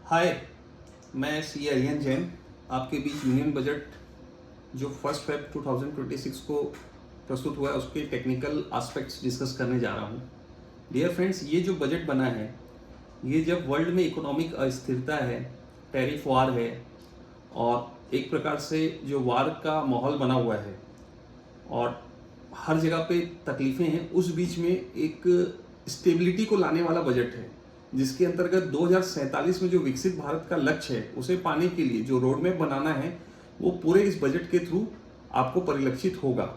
हाय, मैं सी अरियन जैन आपके बीच union budget जो 1 फेब 2026 को प्रस्तुत हुआ है उसके टेक्निकल एस्पेक्ट्स डिस्कस करने जा रहा हूँ। डियर फ्रेंड्स, ये जो बजट बना है ये जब वर्ल्ड में इकोनॉमिक अस्थिरता है, टैरिफ वार है और एक प्रकार से जो वार का माहौल बना हुआ है और हर जगह पे तकलीफें हैं, उस बीच में एक स्टेबिलिटी को लाने वाला बजट है जिसके अंतर्गत 2047 में जो विकसित भारत का लक्ष्य है उसे पाने के लिए जो रोड मैप बनाना है वो पूरे इस बजट के थ्रू आपको परिलक्षित होगा।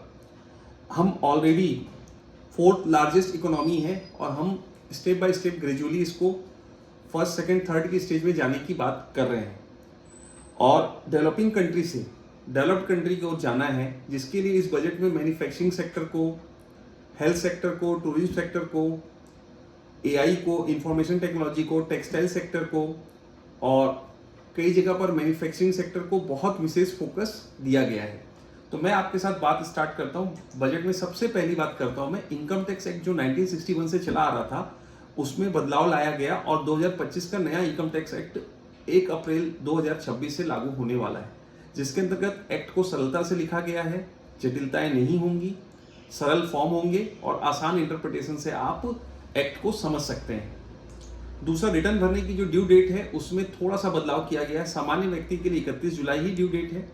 हम ऑलरेडी 4th लार्जेस्ट इकोनॉमी है और हम स्टेप बाय स्टेप ग्रेजुअली इसको फर्स्ट सेकंड थर्ड की स्टेज में जाने की बात कर रहे हैं और डेवलपिंग कंट्री से डेवलप्ड कंट्री की ओर जाना है, जिसके लिए इस बजट में मैन्युफैक्चरिंग सेक्टर को, हेल्थ सेक्टर को, टूरिज्म सेक्टर को, एआई को, इंफॉर्मेशन टेक्नोलॉजी को, टेक्सटाइल सेक्टर को और कई जगह पर मैन्युफैक्चरिंग सेक्टर को बहुत विशेष फोकस दिया गया है। तो मैं आपके साथ बात स्टार्ट करता हूँ। बजट में सबसे पहली बात करता हूँ मैं इनकम टैक्स एक्ट जो 1961 से चला आ रहा था उसमें बदलाव लाया गया और 2025 का नया इनकम टैक्स एक्ट 1 अप्रैल 2026 से लागू होने वाला है, जिसके अंतर्गत एक्ट को सरलता से लिखा गया है, जटिलताएं नहीं होंगी, सरल फॉर्म होंगे और आसान इंटरप्रिटेशन से आप एक्ट को समझ सकते हैं। दूसरा, रिटर्न भरने की जो ड्यू डेट है उसमें थोड़ा सा बदलाव किया गया है। सामान्य व्यक्ति के लिए 31 जुलाई ही ड्यू डेट है,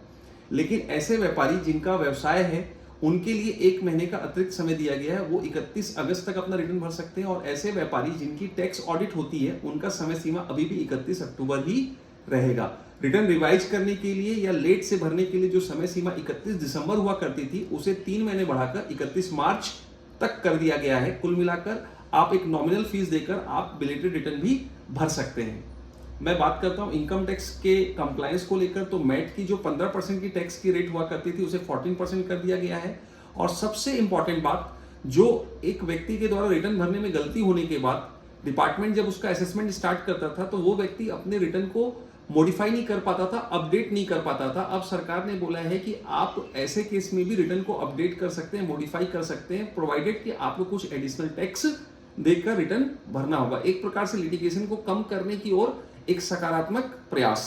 लेकिन ऐसे व्यापारी जिनका व्यवसाय है उनके लिए 1 महीने का अतिरिक्त समय दिया गया है, वो 31 अगस्त तक अपना रिटर्न भर सकते हैं और ऐसे व्यापारी जिनकी टैक्स ऑडिट होती है उनका समय सीमा अभी भी 31 अक्टूबर ही रहेगा। रिटर्न रिवाइज करने के लिए या लेट से भरने के लिए जो समय सीमा 31 दिसंबर हुआ करती थी उसे 3 महीने बढ़ाकर 31 मार्च तक कर दिया गया है। कुल मिलाकर आप एक नॉमिनल फीस देकर आप बिलेटेड रिटर्न भी भर सकते हैं। मैं बात करता हूं इनकम टैक्स के कंप्लायंस को लेकर, तो मैट की जो 15% की टैक्स की रेट हुआ करती थी उसे 14% कर दिया गया है। और सबसे इंपॉर्टेंट बात, जो एक व्यक्ति के द्वारा रिटर्न भरने में गलती होने के बाद डिपार्टमेंट जब उसका असेसमेंट स्टार्ट करता था तो वो व्यक्ति अपने रिटर्न को मॉडिफाई नहीं कर पाता था, अपडेट नहीं कर पाता था। अब सरकार ने बोला है कि आप ऐसे केस में भी रिटर्न को अपडेट कर सकते हैं, मॉडिफाई कर सकते हैं, प्रोवाइडेड कि आपको कुछ एडिशनल टैक्स देकर रिटर्न भरना होगा। एक प्रकार से लिटिगेशन को कम करने की ओर एक सकारात्मक प्रयास।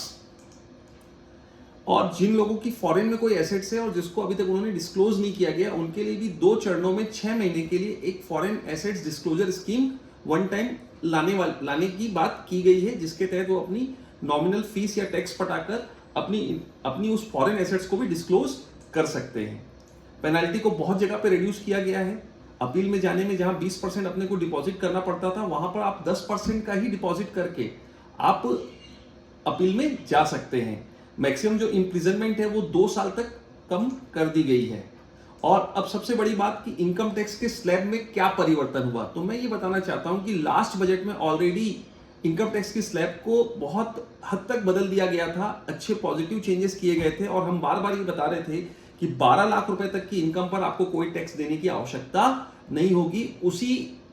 और जिन लोगों की फॉरेन में कोई एसेट्स है और जिसको अभी तक उन्होंने डिस्क्लोज नहीं किया गया, उनके लिए भी 2 चरणों में 6 महीने के लिए एक foreign assets disclosure scheme one time लाने की बात की गई है, जिसके तहत वो अपनी नॉमिनल फीस या टैक्स पटाकर अपनी उस फॉरेन एसेट्स को भी डिस्क्लोज कर सकते हैं। पेनल्टी को बहुत जगह पे रिड्यूस किया गया है। अपील में जाने में जहां 20% अपने को डिपॉजिट करना पड़ता था वहां पर आप 10% का ही डिपॉजिट करके आप अपील में जा सकते हैं। मैक्सिमम जो इंप्रिजनमेंट है वो 2 साल तक कम कर दी गई है। और अब सबसे बड़ी बात कि इनकम टैक्स के स्लैब में क्या परिवर्तन हुआ, तो मैं ये बताना चाहता हूं कि लास्ट बजट में ऑलरेडी इनकम टैक्स की स्लैब को बहुत हद तक बदल दिया गया था, अच्छे पॉजिटिव चेंजेस किए गए थे और हम बार बार ये बता रहे थे कि 12 लाख रुपए तक की इनकम पर आपको कोई टैक्स देने की आवश्यकता नहीं होगी। उसी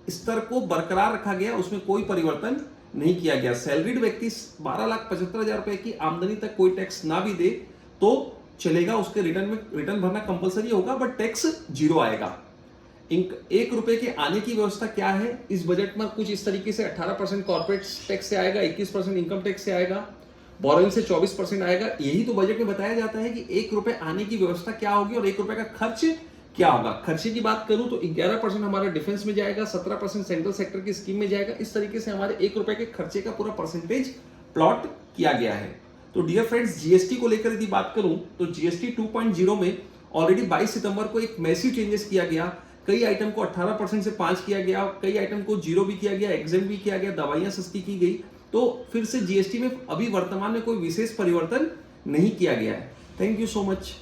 स्तर को बरकरार रखा गया, उसमें कोई परिवर्तन नहीं किया गया। सैलरीड व्यक्ति 12,75,000 रुपए की आमदनी तक कोई टैक्स ना भी दे तो चलेगा, उसके रिटर्न भरना कंपलसरी होगा बट टैक्स 0 आएगा। 1 रुपए के आने की व्यवस्था क्या है इस बजट में? कुछ इस तरीके से 18% कॉर्पोरेट टैक्स से आएगा, 21% इनकम टैक्स से आएगा, बोरोइंग से 24% आएगा। यही तो बजट में बताया जाता है कि 1 रुपए आने की व्यवस्था क्या होगी और 1 रुपए का खर्च क्या होगा। खर्चे की बात करूं तो 11% हमारा डिफेंस में जाएगा, 17% सेंट्रल सेक्टर की स्कीम में जाएगा। इस तरीके से हमारे 1 रुपए के खर्चे का पूरा परसेंटेज प्लॉट किया गया है। तो डियर फ्रेंड्स, जीएसटी को लेकर यदि बात करूं तो जीएसटी 2.0 में ऑलरेडी 22 सितंबर को एक मैसिव चेंजेस किया गया। कई आइटम को 18% से 5 किया गया, कई आइटम को 0 भी किया गया, एग्जेम्प्ट भी किया गया, दवाइयां सस्ती की गई। तो फिर से जीएसटी में अभी वर्तमान में कोई विशेष परिवर्तन नहीं किया गया है। Thank you so much.